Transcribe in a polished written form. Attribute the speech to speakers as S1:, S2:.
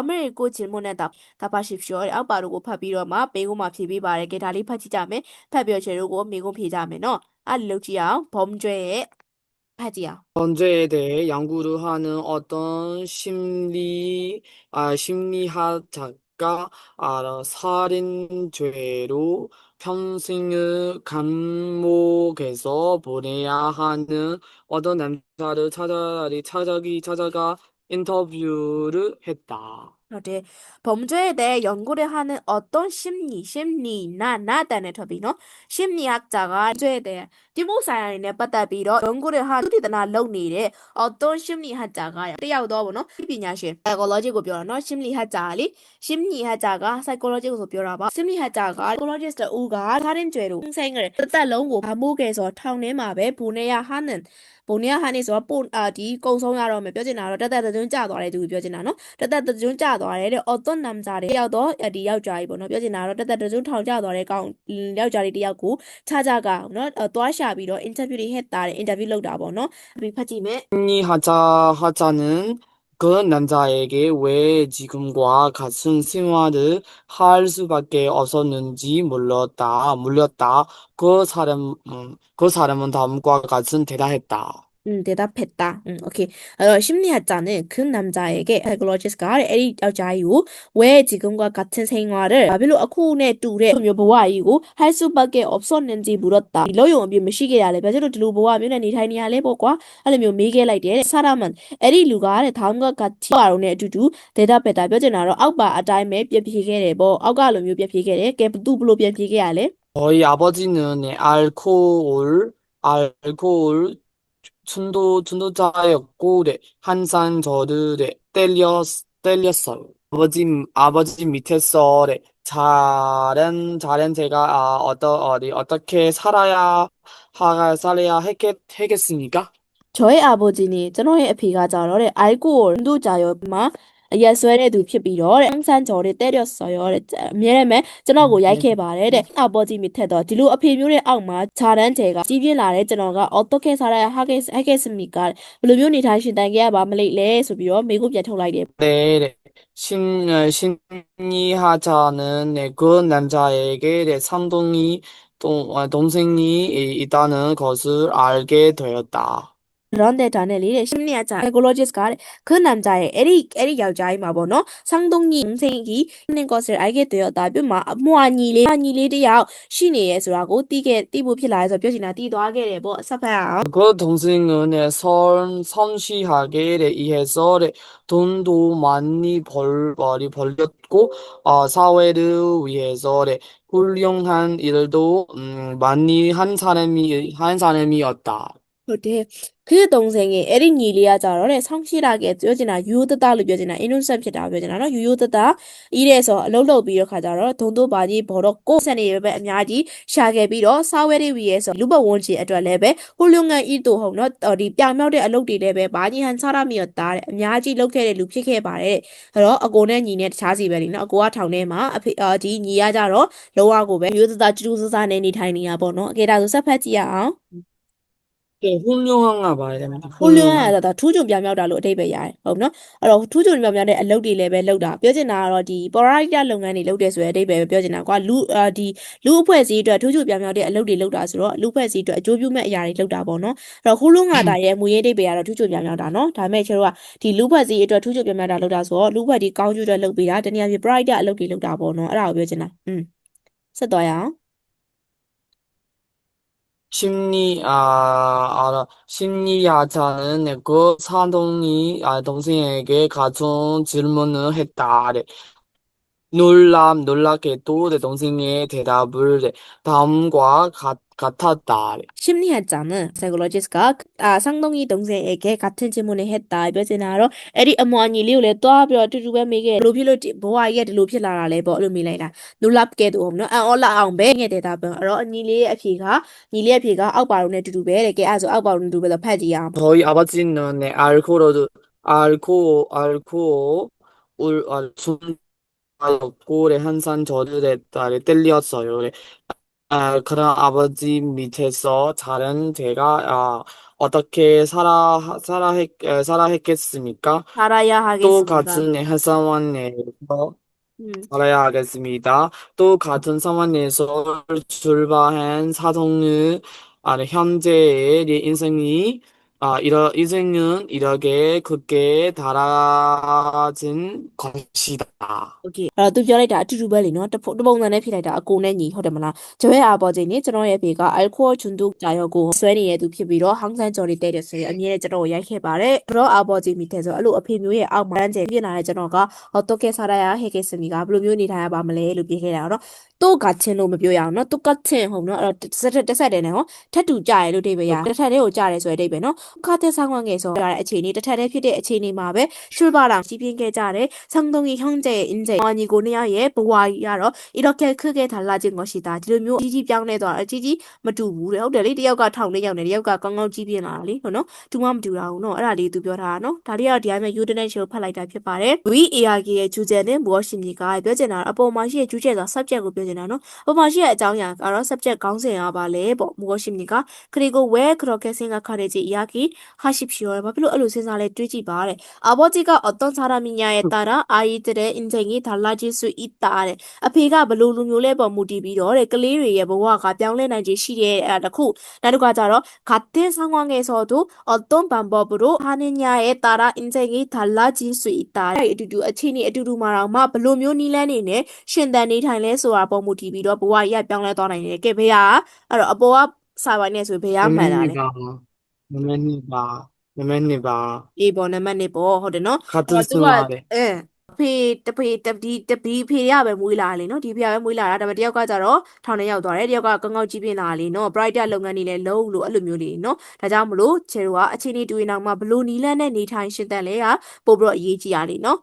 S1: 아메리고 질문에답 답하십시오. 아빠로고 파비로마 미고마 피비바레 게다리 파치자메 파비오 제로고 미고 피자메너 알루지야 범죄에 파지야.
S2: 범죄에 대해 연구를 하는 어떤 심리학자가 살인죄로 평생을 감옥에서 보내야 하는 어떤 남자를 찾아가 인터뷰를 했다.
S1: 그런데 범죄에 대해 연구를 하는 어떤 나단의 톱이노 심리학자가 범죄에 대해 디모사인에 빠따비로 연구를 한 우리들나 롱니래 어떤 심리학자가 떼야우도 피비냐시 사이콜로지고 표현어 심리학자가 사이콜로지고 표현하바 심리학자가 사이콜로지스트 우가 살인죄로 평생을 뜻달롱고 감옥에서 타운에마베 보내야 하니 소 디 공성야로 뼈지나로 따따따 짜도래 두 뼈지나노 따따따 짜도래 어떤 남자를 여도 디ယောက်ျား ပေါ့နော်ပြောချင်တာတော့တက်ထောင်ကျသွားတဲ့ကောင်ယောက်ျားလေးတယောက်ကို찾아가နော်သွားရှာပြီးတော့ interview တွေဟက်တာတယ် interview လုပ်တာပေါ့နော်ပြီးဖတ်ကြည့်မယ်
S2: 심리학자는 그 남자에게 왜 지금과 같은 생활을 할 수밖에 없었는지 물렸다. 그 사람은 다음과 같은 대답했다.
S1: 대답했다. 오케이. 심리학자는 그 남자에게 사이콜로지스트가 에리 여자이고 왜 지금과 같은 생활을 바빌로 아코네 뚜레မျိုး ဘဝ이고 할 수밖에 없었는지 물었다. 이လောယုံအပြစ်မရှိခဲ့ရလဲဘာဖြစ်လို့ဒီလိုဘဝမျိုးနဲ့နေထိုင်နေရလဲပေါ့ကွာအဲ့လိုမျိုးမေးခဲ့လိုက်တယ်တဲ့사람은အဲ့ဒီလူကတဲ့다음과 같이 바로နဲ့အတူတူ 대답했다. ပြောချင်တာတော့အောက်ပါအတိုင်းပဲပြပြခဲ့တယ်ပေါ့အောက်ကလိုမျိုးပြပြခဲ့တယ်ကဲသူဘလို့ပြပြခဲ့ရလဲ
S2: 저희 아버지는 알코올 중독자였고, 항상 저를 때렸어요. 아버지 밑에서 잘한 제가 어떻게 살아야 하겠습니까?
S1: 저의 아버지는 저의 아피가 저를 알코올 중독자였지만 예수의 피비로 항상 저를 때렸어요. 미래에 저하고 약해 말해. 아버지 밑에도 뒤로 아피묘의 악마 잘한 제가 집에 나래 저가 어떻게 살아야 하겠습니까? 물론이 다시 단계야 마무리래 소비로 미국 예통라이래.
S2: 네. 심리하자는 그 남자에게 동생이 있다는 것을 알게 되었다.
S1: 그런데 다네리 심리학자 사이콜로지스트가 그 남자의 에리 여자의 마보노 상동이 동생이 있는 것을 알게 되었다. 뭐아니래တယောက် ရှိနေရဲ့ဆိုတာကိုတိဖို့ဖြစ်လာဆိုပြောချင်တာတီးသွားခဲ့တယ်ပေါ့ဆက်ဖက်အောင်
S2: 그 동생은 성실하게 일해서 돈도 많이 벌렸고 사회를 위해서 훌륭한 일도 많이 한 사람이었다.
S1: 그때 그 동생이 에린 일이야 자로래 성실하게ပြောချင်တာ 유효하다로ပြောချင်တာ innocent ဖြစ်တာ ပြောချင်တာနော် 유효하다 이래서လှုပ်ပြီးတော့ခါကြတော့ 돈도 많이 벌었고စနေပဲအများကြီး ရှာခဲ့ပြီးတော့ 사회를 위해서 လူ့ဘဝဝန်ကျင်အတွက်လည်းပဲ 훌륭한 일도ဟုတ်နော်ဒီပြောင်မြောက်တဲ့အလုပ်တွေလည်းပဲ 많이 한 사람이었다 တဲ့အများကြီး လုပ်ခဲ့တဲ့လူဖြစ်ခဲ့ပါတယ်အဲ့တော့အကိုနဲ့ညီနဲ့တခြားစီပဲလीနော်အကိုကထောင်ထဲမှာဒီညီကကြတော့ လုံးဝကိုပဲ 유효하다ကျူးစစားနဲ့နေထိုင်နေတာပေါ့နော် โอเคဒါဆိုဆက်ဖက်ကြည့်ရအောင်
S2: 네, 훌륭한가 봐야 됩니다.
S1: 훌륭하다. 다 투존ပြောင်မြောက်တာလို့အဓိပ္ပာယ်ရတယ်ဟုတ်နော်အဲ့တော့투존ပြောင်မြောက်တဲ့အလုပ်တွေလည်းပဲလုပ်တာပြောချင်တာကတော့ဒီ porrita လုပ်ငန်းတွေလုပ်တယ်ဆိုတဲ့အဓိပ္ပာယ်ပဲပြောချင်တာကွာဒီလူအဖွဲ့အစည်းအတွက်투존ပြောင်မြောက်တဲ့အလုပ်တွေလုပ်တာဆိုတော့လူအဖွဲ့အစည်းအတွက်အကျိုးပြုမဲ့အရာတွေလုပ်တာပေါ့နော်အဲ့တော့ 훌륭하다 ရဲ့မူရင်းအဓိပ္ပာယ်ကတော့ 투존ပြောင်မြောက်တာနော်ဒါပေမဲ့ကျတော့ဒီလူအဖွဲ့အစည်းအတွက်투존ပြောင်မြောက်တာလုပ်တာဆိုတော့လူအဖွဲ့ဒီကောင်းကျိုးအတွက်လုပ်ပေးတာတနည်းအားဖြင့် porrita အလုပ်တွေလုပ်တာပေါ့နော်အဲ့ဒါကိုပြောချင်တာဆက်သွားရအောင်
S2: 심리하자는 그 동생에게 같은 질문을 했다. 놀랍게도 내 동생의 대답을 다음과 같았다.
S1: 심리학자는 psychologist가 상동이 동생에게 같은 질문을 했다.ပြောချင်တာကတော့ အဲ့ဒီအမွှာညီလေးကိုလည်းတွားပြီးတော့အတူတူပဲမေးခဲ့ဘယ်လိုဖြစ်လို့ဘဝကြီးကဒီလိုဖြစ်လာတာလဲပေါ့အဲ့လိုမေးလိုက်တာ 놀랍게도 ဟုတ်နော်အံ့ဩလောက်အောင်ပဲငဲ့တဲ့답변အဲ့တော့ညီလေးရဲ့အဖြေကအောက်ပါရုံနဲ့အတူတူပဲတဲ့ကဲအဲ့ဒါဆိုအောက်ပါရုံနဲ့အတူတူပဲဖတ်ကြည့်ရအောင်
S2: 저희 아버지는 알코올 중독자였고 항상 저를 때렸어요. 그런 아버지 밑에서 자란 제가 어떻게 살아 했겠습니까?
S1: 살아야
S2: 또
S1: 하겠습니다.
S2: 같은 회사원 내에서
S1: 음.
S2: 살아야 하겠습니다. 또 같은 상황 내에서 출발한 사정은 현재의 네 인생이 인생은 이렇게 크게 달라진 것이다.
S1: โอเคအဲ့တော့သူပြောလိုက်တာအတူတူပဲလေနော်တပုံစံနဲ့ဖြေလိုက်တာအကိုနဲ့ညီဟုတ်တယ်မလားဂျွဲအားပေါ်ချိန်နေကျွန်တော်ရဲ့ဖေက alcohol ဂျွန်တုကြာရောကိုဆွဲနေတဲ့သူဖြစ်ပြီးတော့ဟောင်းဆန်းကြော်လေးတဲ့တယ်ဆိုရင်အမြဲကျွန်တော်ကိုရိုက်ခဲ့ပါတယ်ဘရောအားပေါ်ချိန်မိတဲ့ဆိုအဲ့လိုအဖေမျိုးရဲ့အောက်မှာတန်းကျင်ပြင်လာတဲ့ကျွန်တော်ကတော့ကဲစားရဟဲကဲစမီကဘယ်လိုမျိုးနေထိုင်ရပါမလဲလို့ပြေးခဲ့တာတော့တော့ကချင်းလို့မပြောရအောင်နော်တော့ကချင်းဟုတ်နော်အဲ့တော့တက်ဆက်တယ်နဲ့ဟောထက်တူကြရလို့ဒိဗေရတစ်ထက်တည်းကိုကြတယ်ဆိုတဲ့ဒိဗေနော်ခါတဲ့ဆောင်းဝငယ်ဆိုရတဲ့အခြေအနေတစ်ထက်တည်းဖြစ်တဲ့အခြေအနေမှာပဲရွှေပါလာကြီးပြင်းခဲ့ကြတယ်상동이 형제의 인생 아니고 그냥의 부와이야러 이렇게 크게 달라진 것이다. 지금 지지 병내도 지지 မတူဘူးတဲ့ဟုတ်တယ်လေတယောက်ကထောင်နဲ့ရောက်နေတယောက်ကကောင်းကောင်းကြီးပြင်းလာတာလေဟုတ်နော်သူမှမတူတာဘူးနော်အဲ့ဒါလေးသူပြောထားတာနော်ဒါလေးကဒီအတိုင်းပဲ Udinate show ဖတ်လိုက်တာဖြစ်ပါတယ် VARK ရဲ့ကျူးကျဲတဲ့ဘောရှင်ကြီးကပြောချင်တာအပေါ်မှာရှိတဲ့ကျူးကျဲဆို subject ကိုပြောချင်တာနော်အပေါ်မှာရှိတဲ့အကြောင်းအရာကတော့ subject ခေါင်းစဉ်ကပါလေပေါ့ဘောရှင်ကြီးက 그리고 왜 그렇게 생각하는지 이야기하십시오. 바로 알로 세상에 뛰지 말래. 아버지가 어떤 사람이냐에 따라 아이들의 인생이 달라질 수 있다. 아피가 블루루မျိုးလဲပေါ်မူတည်ပြီးတော့ကလေးတွေရဲ့ဘဝကပြောင်းလဲနိုင်ခြင်းရှိတဲ့တခုနောက်တစ်ခါကျတော့ 같은 상황에서도 어떤 방법으로 하느냐에 따라 인생이 달라질 수 있다. အတူတူအခြေအနေအတူတူမှာတော့မှဘယ်လိုမျိုးနီးလန်းနေနဲ့ရှင်သန်နေထိုင်လဲဆိုတာပေါ်မူတည်ပြီးတော့ဘဝကြီးကပြောင်းလဲသွားနိုင်တယ်ကဲဖေးကအဲ့တော့အပေါ်ကစာပိုင်းနဲ့ဆိုဖေးကမှန်တာလေ
S2: 매매니바.
S1: အေးပေါ်နံပါတ်1ပေါ့ဟုတ်တယ်နော်
S2: 같은
S1: အဲ့တော့သူက
S2: 생활에.
S1: ဖေတပီဖေရပဲမွေးလာလေနော်ဒီဖေရပဲမွေးလာတာဒါပေမဲ့တယောက်ကကြတော့ထောင်ထဲရောက်သွားတယ်တယောက်ကကောင်းကောင်းကြီးပြင်းလာလေနော် brighter လုပ်ငန်းတွေလည်းလုံးလို့အဲ့လိုမျိုးလေးနော်ဒါကြောင့်မလို့ချေတို့ကအခြေအနေတူရင်တော့မှဘလို့နီလန်းနဲ့နေထိုင်ရှင်တန်လဲကပို့ပြီးတော့အရေးကြီးရလေနော်